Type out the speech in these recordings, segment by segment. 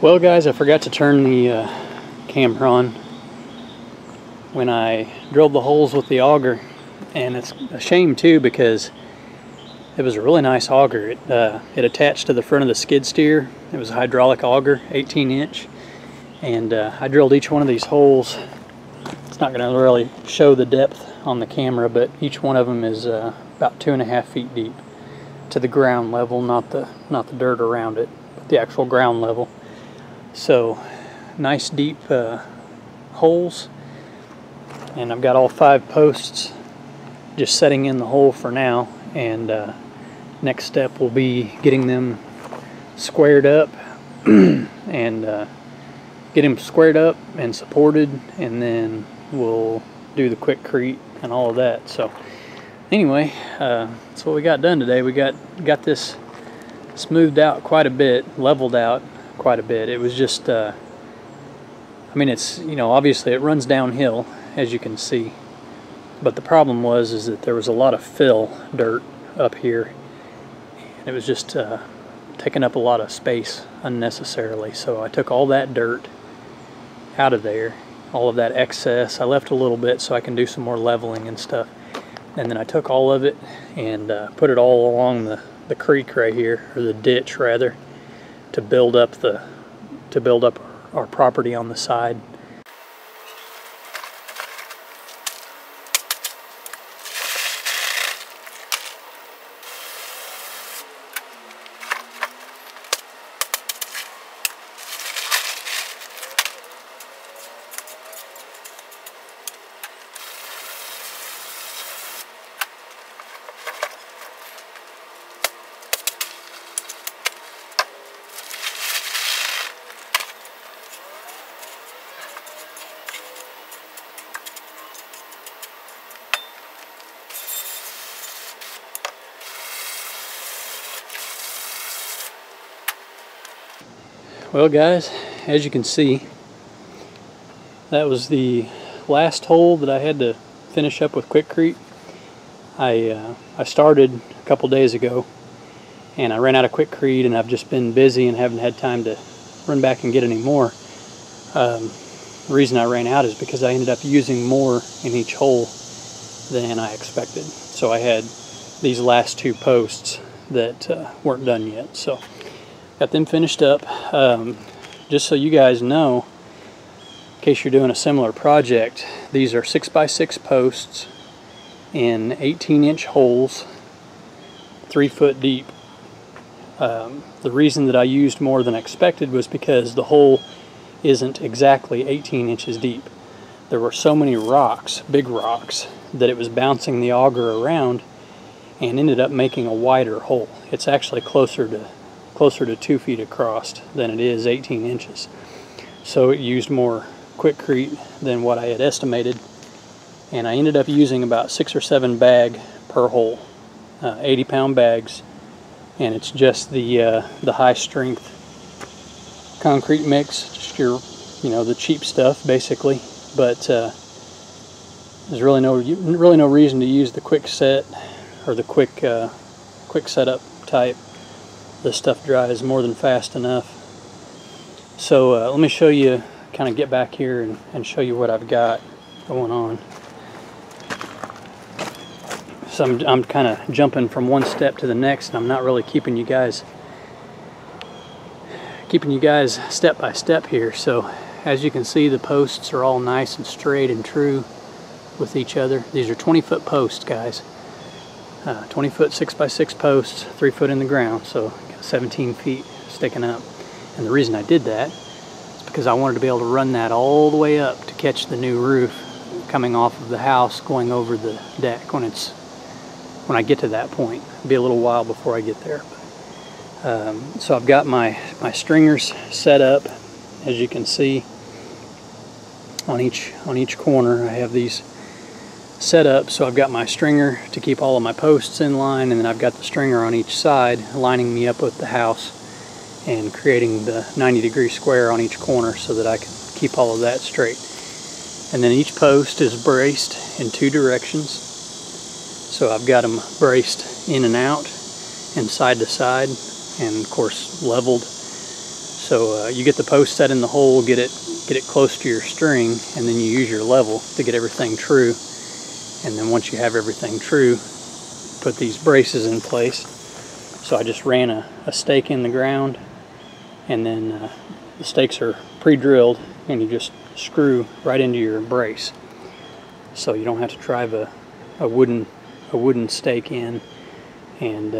Well guys, I forgot to turn the camera on when I drilled the holes with the auger, and it's a shame too because it was a really nice auger. It attached to the front of the skid steer. It was a hydraulic auger, 18-inch, and I drilled each one of these holes. It's not going to really show the depth on the camera, but each one of them is about 2.5 feet deep to the ground level, not the dirt around it, but the actual ground level. So nice deep holes, and I've got all 5 posts just setting in the hole for now, and next step will be getting them squared up and get them squared up and supported, and then we'll do the quickcrete and all of that. So anyway, that's what we got done today. We got this smoothed out quite a bit, leveled out quite a bit. It was just I mean, it's, you know, obviously it runs downhill, as you can see, but the problem is that there was a lot of fill dirt up here, and it was just taking up a lot of space unnecessarily. So I took all that dirt out of there, all of that excess. I left a little bit so I can do some more leveling and stuff, and then I took all of it and put it all along the creek right here, or the ditch rather, to build up our property on the side. Well guys, as you can see, that was the last hole that I had to finish up with quickcrete. I started a couple days ago, and I ran out of quickcrete, and I've just been busy and haven't had time to run back and get any more. The reason I ran out is because I ended up using more in each hole than I expected. So I had these last 2 posts that weren't done yet. So got them finished up. Just so you guys know, in case you're doing a similar project, these are 6x6 posts in 18-inch holes, 3 foot deep. The reason that I used more than expected was because the hole isn't exactly 18 inches deep. There were so many rocks, big rocks, that it was bouncing the auger around and ended up making a wider hole. It's actually closer to 2 feet across than it is 18 inches. So it used more quickcrete than what I had estimated, and I ended up using about 6 or 7 bag per hole, 80-pound bags, and it's just the high strength concrete mix, just your, you know, the cheap stuff basically. But there's really no reason to use the quick set or the quick setup type. This stuff dries more than fast enough. So let me show you, kind of get back here and show you what I've got going on. So I'm kind of jumping from one step to the next, and I'm not really keeping you guys step by step here. So as you can see, the posts are all nice and straight and true with each other. These are 20-foot posts, guys. 20-foot 6x6 posts, 3 foot in the ground, so 17 feet sticking up. And the reason I did that is because I wanted to be able to run that all the way up to catch the new roof coming off of the house going over the deck when I get to that point. It'll be a little while before I get there. So I've got my stringers set up, as you can see, on each corner. I have these set up, so I've got my stringer to keep all of my posts in line, and then I've got the stringer on each side lining me up with the house and creating the 90-degree square on each corner so that I can keep all of that straight. And then each post is braced in 2 directions, so I've got them braced in and out and side to side, and of course leveled So you get the post set in the hole, get it close to your string, and then you use your level to get everything true. And then once you have everything true, put these braces in place. So I just ran a stake in the ground, and then the stakes are pre-drilled, and you just screw right into your brace. So you don't have to drive a wooden stake in, and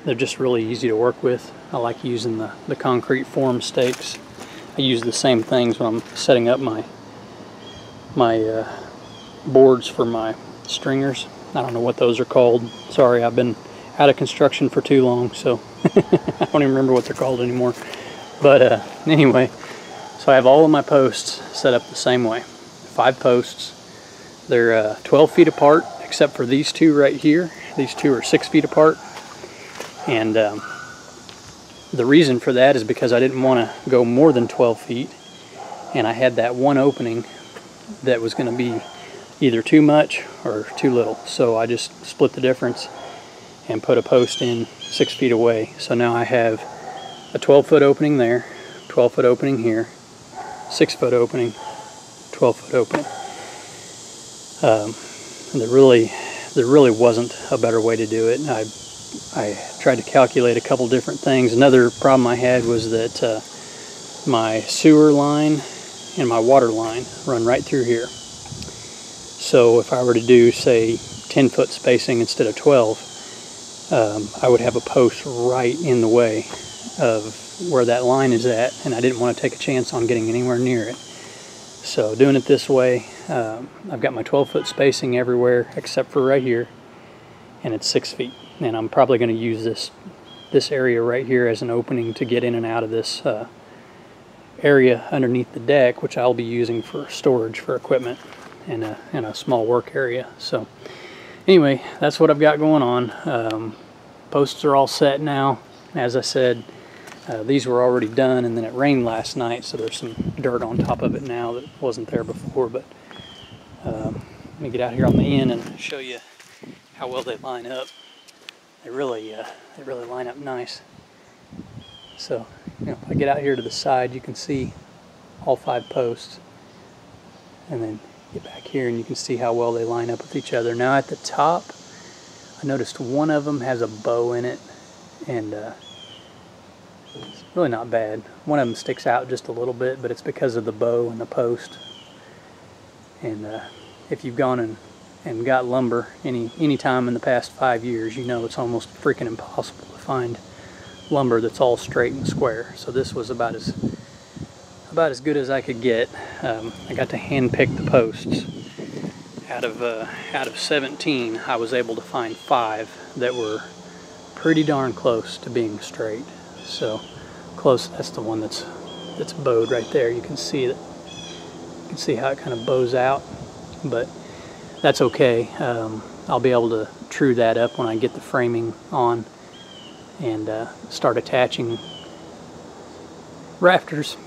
they're just really easy to work with. I like using the concrete form stakes. I use the same things when I'm setting up my boards for my stringers. I don't know what those are called. Sorry, I've been out of construction for too long, so I don't even remember what they're called anymore. But anyway, so I have all of my posts set up the same way. 5 posts. They're 12 feet apart, except for these two right here. These two are 6 feet apart. And the reason for that is because I didn't want to go more than 12 feet. And I had that one opening that was going to be either too much or too little. So I just split the difference and put a post in 6 feet away. So now I have a 12-foot opening there, 12-foot opening here, 6-foot opening, 12-foot opening. And there really wasn't a better way to do it. I tried to calculate a couple different things. Another problem I had was that my sewer line and my water line run right through here. So if I were to do, say, 10-foot spacing instead of 12, I would have a post right in the way of where that line is at, and I didn't want to take a chance on getting anywhere near it. So doing it this way, I've got my 12-foot spacing everywhere except for right here, and it's 6 feet. And I'm probably going to use this area right here as an opening to get in and out of this area underneath the deck, which I'll be using for storage for equipment and a small work area. So anyway, that's what I've got going on. Posts are all set now. As I said, these were already done, and then it rained last night, so there's some dirt on top of it now that wasn't there before. But let me get out here on the end and show you how well they line up. They really line up nice. So, if I get out here to the side, you can see all 5 posts, and then get back here and you can see how well they line up with each other. Now at the top, I noticed one of them has a bow in it, and it's really not bad. One of them sticks out just a little bit, but it's because of the bow and the post. And if you've gone and got lumber any time in the past 5 years, you know it's almost freaking impossible to find lumber that's all straight and square. So this was about as good as I could get. I got to hand pick the posts. Out of 17, I was able to find 5 that were pretty darn close to being straight. So close. That's the one that's bowed right there. You can see that. You can see how it kind of bows out, but that's okay. I'll be able to true that up when I get the framing on and start attaching rafters.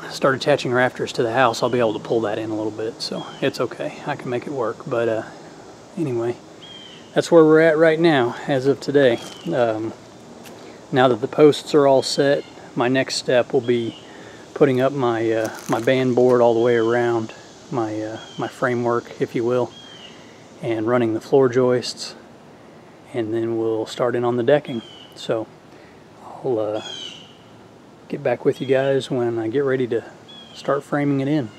Start attaching rafters to the house. I'll be able to pull that in a little bit, so it's okay. I can make it work. But anyway, that's where we're at right now as of today. Now that the posts are all set, my next step will be putting up my my band board all the way around my framework, if you will, and running the floor joists, and then we'll start in on the decking. So I'll get back with you guys when I get ready to start framing it in.